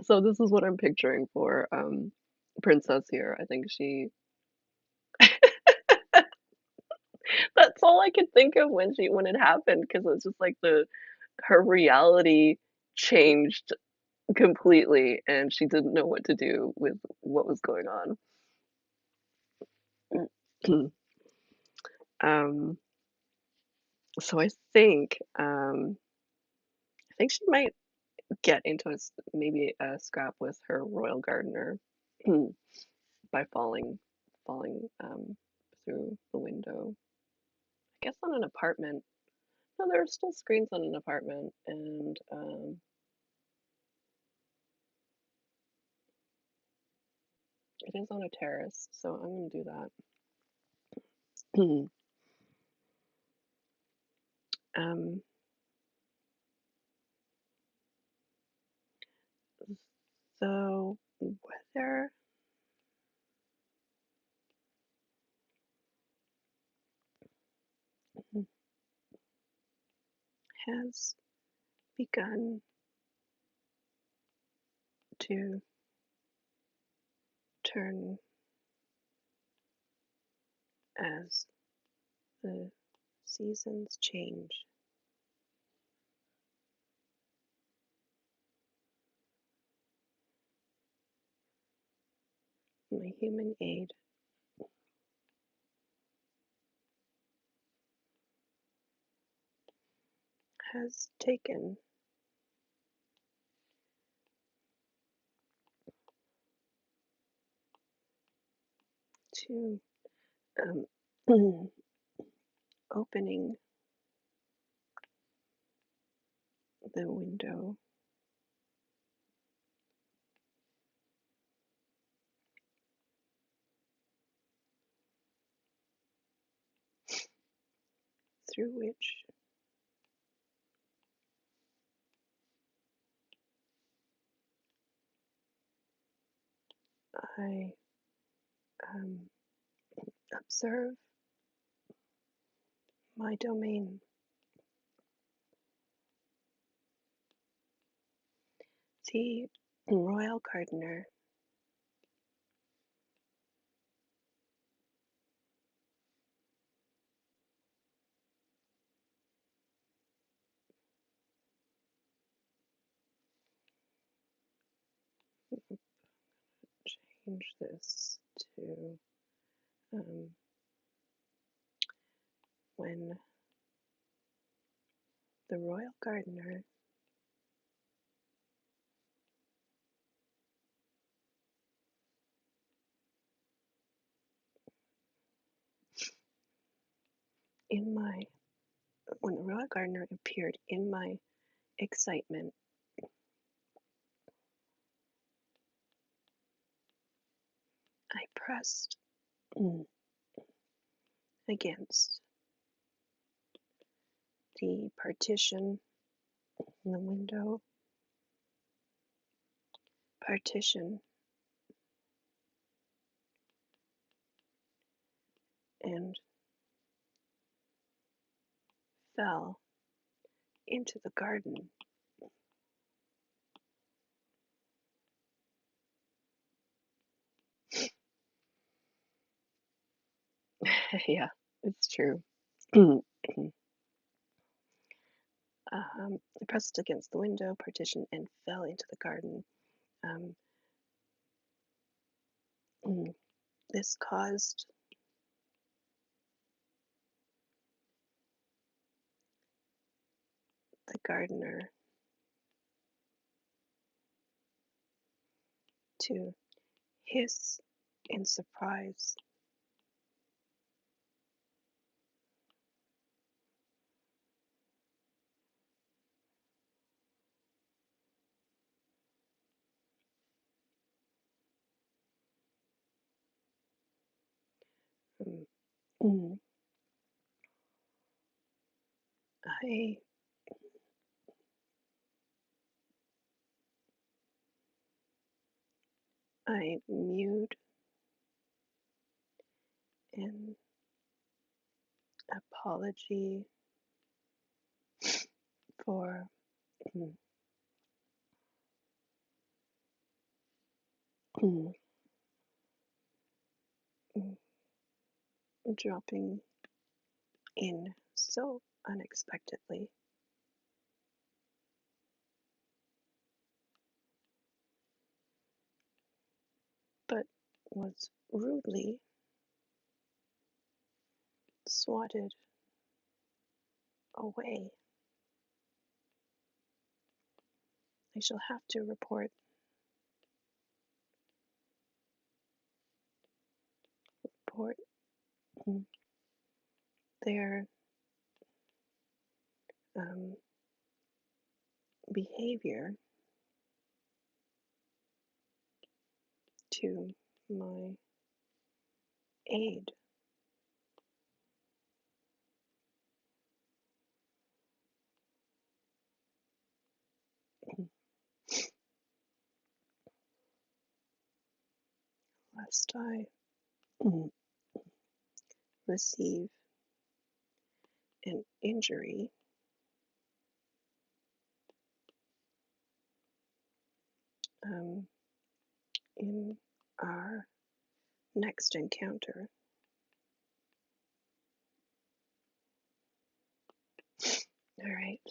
S1: So this is what I'm picturing for Princess here. I think that's all I could think of when it happened because it's just like the her reality changed completely and she didn't know what to do with what was going on. um so I think she might get into maybe a scrap with her royal gardener by falling through the window. I guess on an apartment. No, there are still screens on an apartment, and it is on a terrace, so I'm gonna do that. um, so weather has begun to turn as the seasons change. My human aid has taken to opening the window through which I observe my domain. The royal gardener change this to when the royal gardener in my when the royal gardener appeared in my excitement, I pressed against the partition in the window, partition, and fell into the garden. Yeah, it's true. I pressed against the window partition and fell into the garden. Um, this caused the gardener to hiss in surprise. Um, I I mewed an apology for dropping in so unexpectedly, but was rudely swatted away. I shall have to report their um, behavior to my aide. Lest I receive an injury um, in our Next encounter. All right.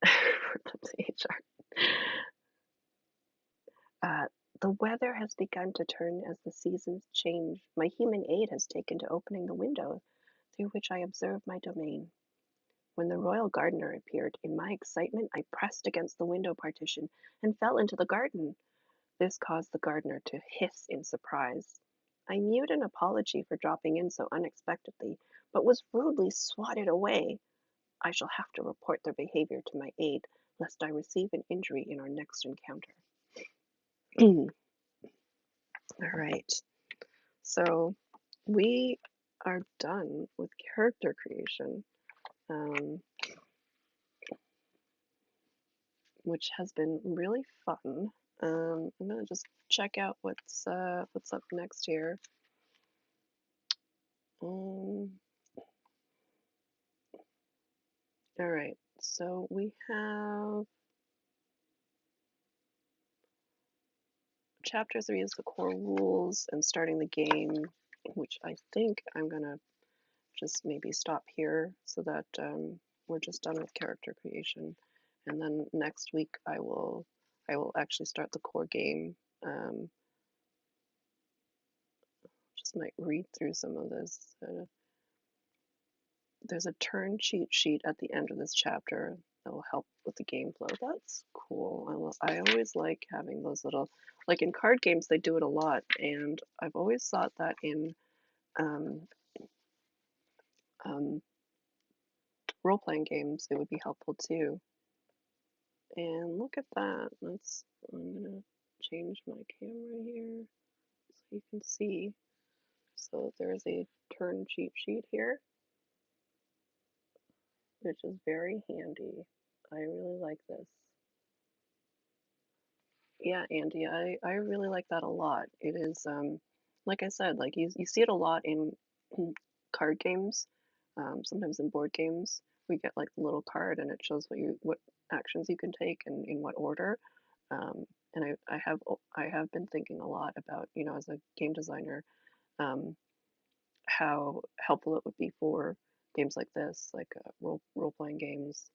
S1: The page art. Uh, the weather has begun to turn as the seasons change. My human aid has taken to opening the window through which I observe my domain. When the royal gardener appeared, in my excitement I pressed against the window partition and fell into the garden. This caused the gardener to hiss in surprise. I mewed an apology for dropping in so unexpectedly, but was rudely swatted away. I shall have to report their behavior to my aide, lest I receive an injury in our next encounter. All right, so we are done with character creation, um, which has been really fun. I'm gonna just check out what's up next here. Um, all right, so we have chapter 3 is the core rules and starting the game, which I think I'm gonna just maybe stop here so that we're just done with character creation. And then next week I will actually start the core game. Just might read through some of this. There's a turn cheat sheet at the end of this chapter that will help with the game flow. That's cool. I always like having those little, like in card games, they do it a lot, and I've always thought that in um, um, role-playing games it would be helpful too. And look at that. I'm gonna change my camera here so you can see. So there's a turn cheat sheet here, which is very handy. I really like this. Yeah, Andy, I really like that a lot. It is like I said, like you see it a lot in card games, sometimes in board games. We get like a little card and it shows what actions you can take and in what order. And I have been thinking a lot about, as a game designer, um, how helpful it would be for games like this, like role playing games.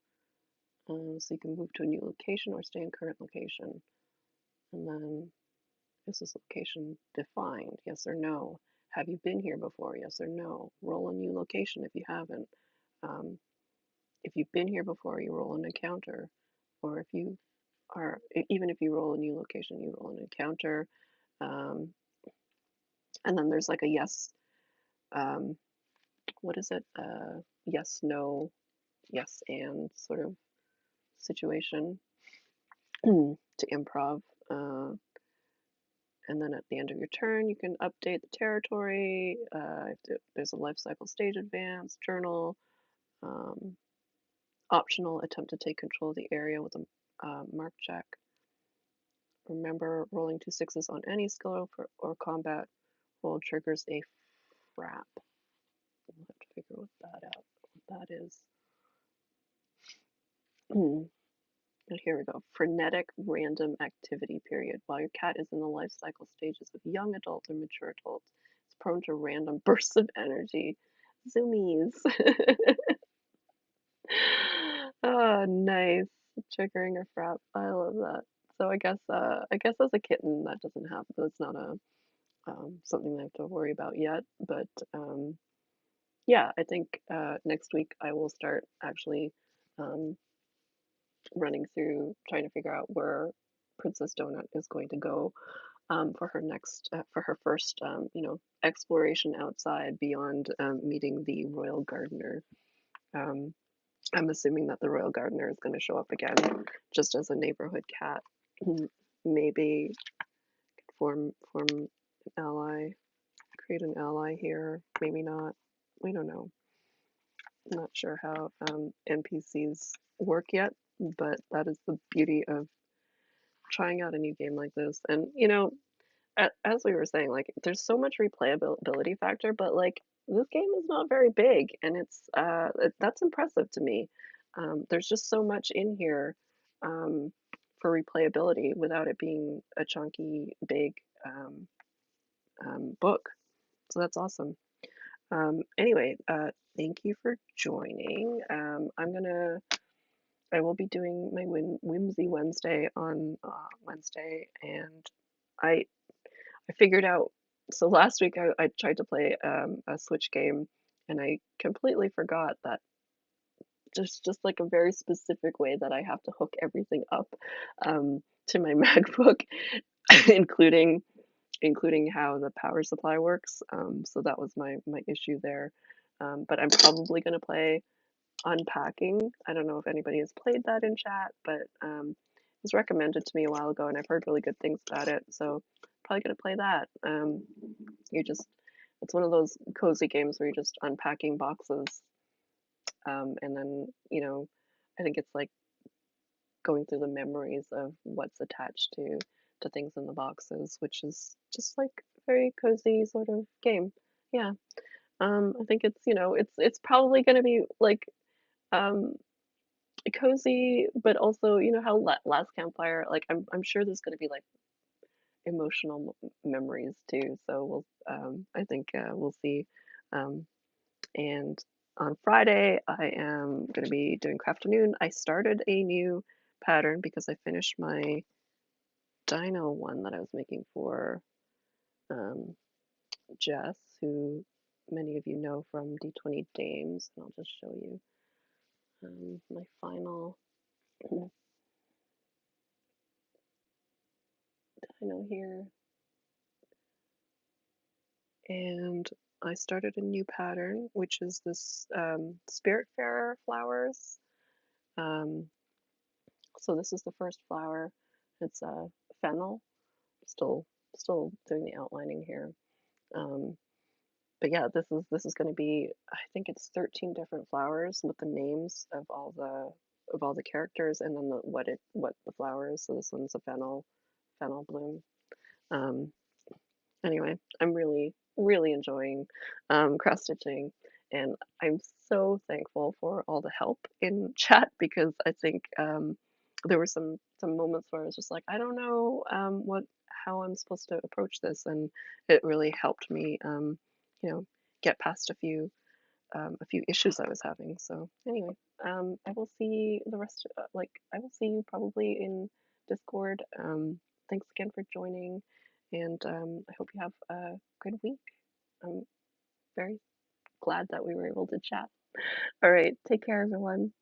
S1: So you can move to a new location or stay in current location, and then is this location defined? Yes or no? Have you been here before? Yes or no? Roll a new location if you haven't. Um, if you've been here before, you roll an encounter, or if you are even if you roll a new location, you roll an encounter. Um, and then there's like a yes, um, what is it? Yes, no, yes, and sort of situation to improv. Uh, and then at the end of your turn, you can update the territory. If there's a life cycle stage advance, journal, um, optional, attempt to take control of the area with a mark check. Remember, rolling 2 6s on any skill or combat roll triggers a frap. We'll have to figure what that is. And here we go. Frenetic random activity period. While your cat is in the life cycle stages of young adult and mature adult, it's prone to random bursts of energy. Zoomies. Oh, nice. Triggering a frap. I love that. So I guess as a kitten that doesn't happen. That's not a something I have to worry about yet. But yeah, I think next week I will start actually um, running through trying to figure out where Princess Donut is going to go for her first exploration outside beyond meeting the royal gardener. Um, I'm assuming that the royal gardener is going to show up again, just as a neighborhood cat. Maybe form an ally, create an ally here. Maybe not. We don't know. I'm not sure how NPCs work yet, but that is the beauty of trying out a new game like this. And as we were saying, like there's so much replayability factor, but like this game is not very big, and that's impressive to me. There's just so much in here for replayability without it being a chunky, big book. So that's awesome. Anyway, thank you for joining. I will be doing my Whimsy Wednesday on Wednesday, and I I figured out. So last week I tried to play a Switch game, and I completely forgot that just like a very specific way that I have to hook everything up to my MacBook, including how the power supply works. So that was my issue there. But I'm probably going to play Unpacking. I don't know if anybody has played that in chat, but it was recommended to me a while ago, and I've heard really good things about it. So probably going to play that. You just It's one of those cozy games where you're just unpacking boxes, and then I think it's like going through the memories of what's attached to things in the boxes, which is just like a very cozy sort of game. Yeah. I think it's probably going to be like um cozy, but also how last campfire, like I'm sure there's going to be like emotional memories too. So I think we'll see. Um, and on Friday, I am going to be doing Crafternoon. I started a new pattern because I finished my dino one that I was making for um, Jess, who many of you know from D20 Dames. And I'll just show you my final dino here. And I started a new pattern, which is this Spiritfarer flowers. Um, so this is the first flower. It's a fennel. Still, still doing the outlining here. Um, but yeah, this is going to be. I think it's 13 different flowers with the names of all the characters, and then what the flower is. So this one's a fennel bloom. Um, Anyway, I'm really, really enjoying cross stitching, and I'm so thankful for all the help in chat because I think there were some moments where I was just like, I don't know how I'm supposed to approach this, and it really helped me, you know, get past a few issues I was having. So anyway, I will see the rest. I will see you probably in Discord. Thanks again for joining, and I hope you have a good week. I'm very glad that we were able to chat. All right, take care, everyone.